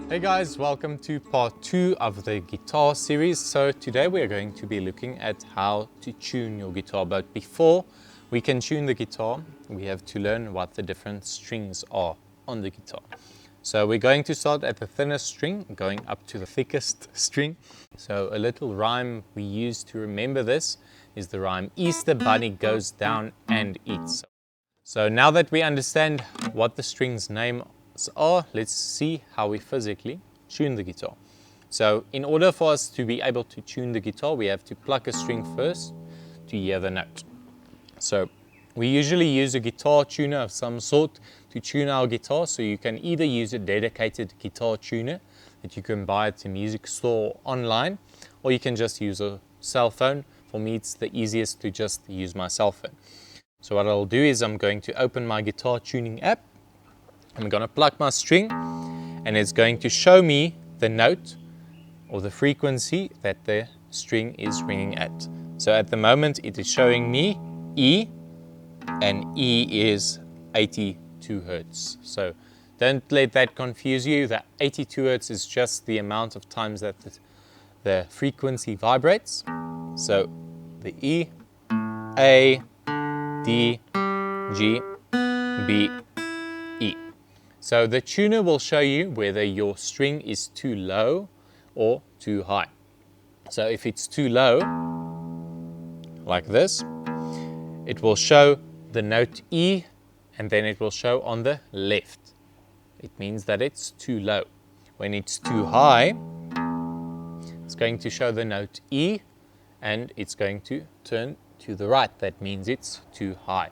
Hey guys, welcome to part 2 of the guitar series. So today we are going to be looking at how to tune your guitar, but before we can tune the guitar, we have to learn what the different strings are on the guitar. So we're going to start at the thinnest string, going up to the thickest string. So a little rhyme we use to remember this is the rhyme Easter Bunny goes down and eats. So now that we understand what the strings names are, let's see how we physically tune the guitar. So in order for us to be able to tune the guitar, we have to pluck a string first to hear the note. So we usually use a guitar tuner of some sort to tune our guitar. So you can either use a dedicated guitar tuner that you can buy at the music store online, or you can just use a cell phone. For me, it's the easiest to just use my cell phone. So what I'll do is I'm going to open my guitar tuning app. I'm going to pluck my string and it's going to show me the note or the frequency that the string is ringing at. So at the moment it is showing me E, and E is 82 Hertz. So don't let that confuse you. The 82 Hertz is just the amount of times that the frequency vibrates. So the E, A, D, G, B, E. So the tuner will show you whether your string is too low or too high. So if it's too low, like this, it will show the note E and then it will show on the left. It means that it's too low. When it's too high, it's going to show the note E and it's going to turn to the right. That means it's too high.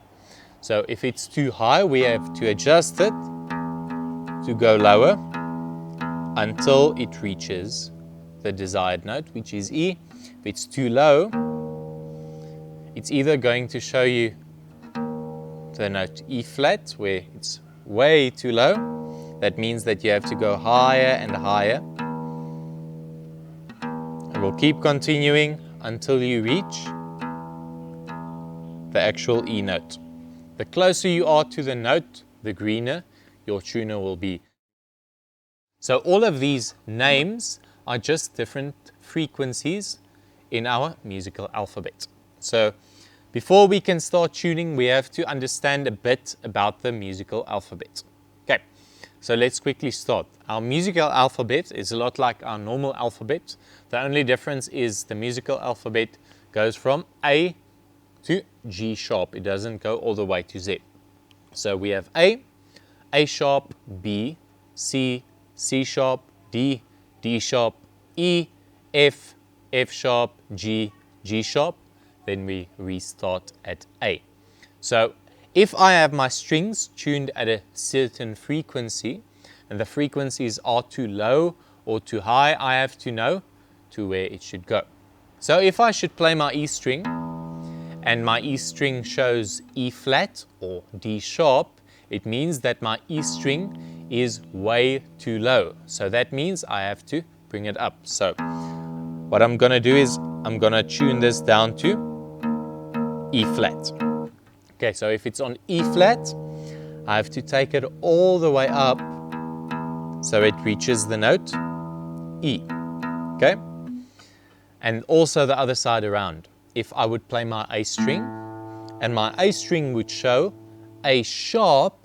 So if it's too high, we have to adjust it to go lower until it reaches the desired note, which is E. If it's too low, it's either going to show you the note E flat, where it's way too low. That means that you have to go higher and higher. And we'll keep continuing until you reach the actual E note. The closer you are to the note, the greener your tuner will be. So all of these names are just different frequencies in our musical alphabet. So before we can start tuning, we have to understand a bit about the musical alphabet. Okay, so let's quickly start. Our musical alphabet is a lot like our normal alphabet. The only difference is the musical alphabet goes from A to G sharp. It doesn't go all the way to Z. So we have A sharp, B, C, C sharp, D, D sharp, E, F, F sharp, G, G sharp. Then we restart at A. So if I have my strings tuned at a certain frequency and the frequencies are too low or too high, I have to know to where it should go. So if I should play my E string and my E string shows E flat or D sharp, it means that my E string is way too low. So that means I have to bring it up. So what I'm going to do is I'm going to tune this down to E flat. Okay, so if it's on E flat, I have to take it all the way up so it reaches the note E. Okay? And also the other side around. If I would play my A string and my A string would show A sharp,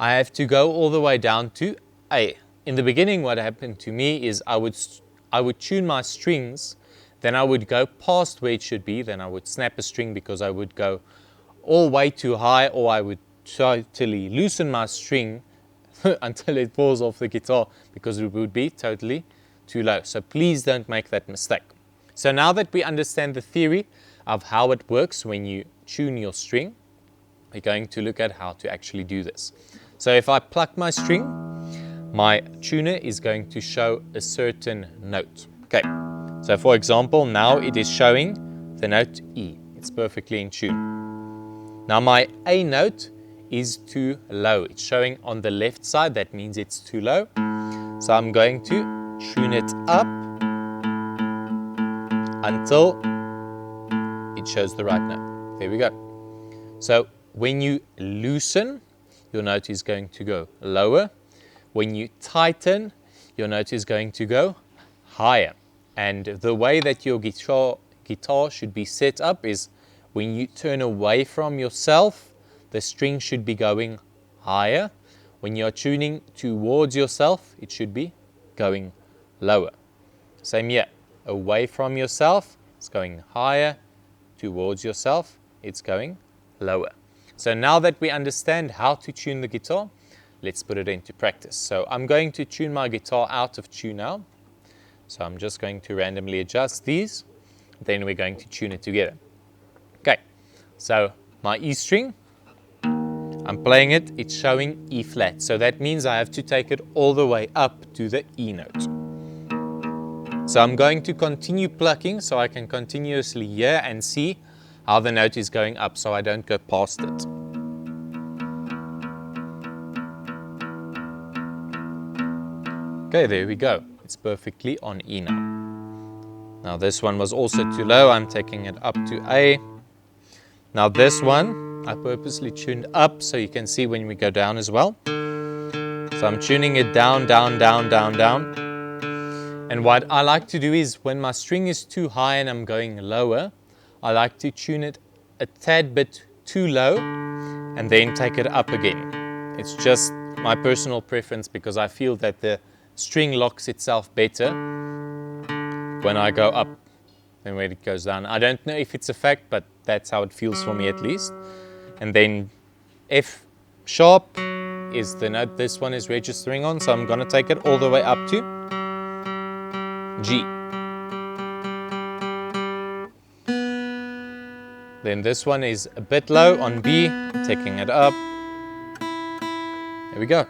I have to go all the way down to A. In the beginning, what happened to me is I would tune my strings, then I would go past where it should be, then I would snap a string because I would go all way too high, or I would totally loosen my string until it falls off the guitar because it would be totally too low. So please don't make that mistake. So now that we understand the theory of how it works when you tune your string, we're going to look at how to actually do this. So if I pluck my string, my tuner is going to show a certain note. Okay, so for example, now it is showing the note E. It's perfectly in tune. Now my A note is too low. It's showing on the left side. That means it's too low. So I'm going to tune it up until it shows the right note. There we go. So when you loosen, your note is going to go lower. When you tighten, your note is going to go higher. And the way that your guitar should be set up is when you turn away from yourself, the string should be going higher. When you're tuning towards yourself, it should be going lower. Same here. Away from yourself, it's going higher. Towards yourself, it's going lower. So now that we understand how to tune the guitar, let's put it into practice. So I'm going to tune my guitar out of tune now. So I'm just going to randomly adjust these. Then we're going to tune it together. Okay, so my E string, I'm playing it, it's showing E flat. So that means I have to take it all the way up to the E note. So I'm going to continue plucking so I can continuously hear and see how the note is going up so I don't go past it. Okay, there we go. It's perfectly on E now. Now this one was also too low. I'm taking it up to A. Now this one, I purposely tuned up so you can see when we go down as well. So I'm tuning it down, down, down, down, down. And what I like to do is when my string is too high and I'm going lower, I like to tune it a tad bit too low and then take it up again. It's just my personal preference because I feel that the string locks itself better when I go up than when it goes down. I don't know if it's a fact, but that's how it feels for me at least. And then F sharp is the note this one is registering on, so I'm going to take it all the way up to G. Then this one is a bit low on B, taking it up. There we go.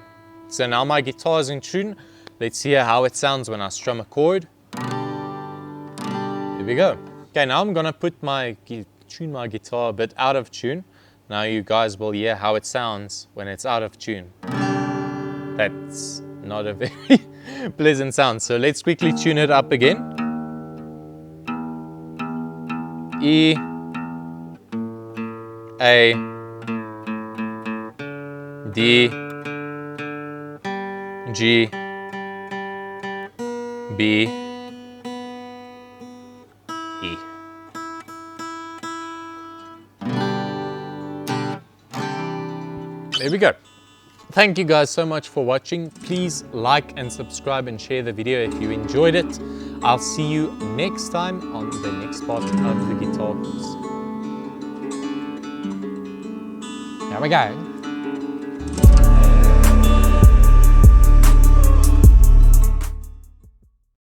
So now my guitar is in tune. Let's hear how it sounds when I strum a chord. There we go. Okay, now I'm gonna tune my guitar a bit out of tune. Now you guys will hear how it sounds when it's out of tune. That's not a very pleasant sound. So let's quickly tune it up again. E, A, D, G, B, E. There we go. Thank you guys so much for watching. Please like and subscribe and share the video if you enjoyed it. I'll see you next time on the next part of the guitar course. Here we go.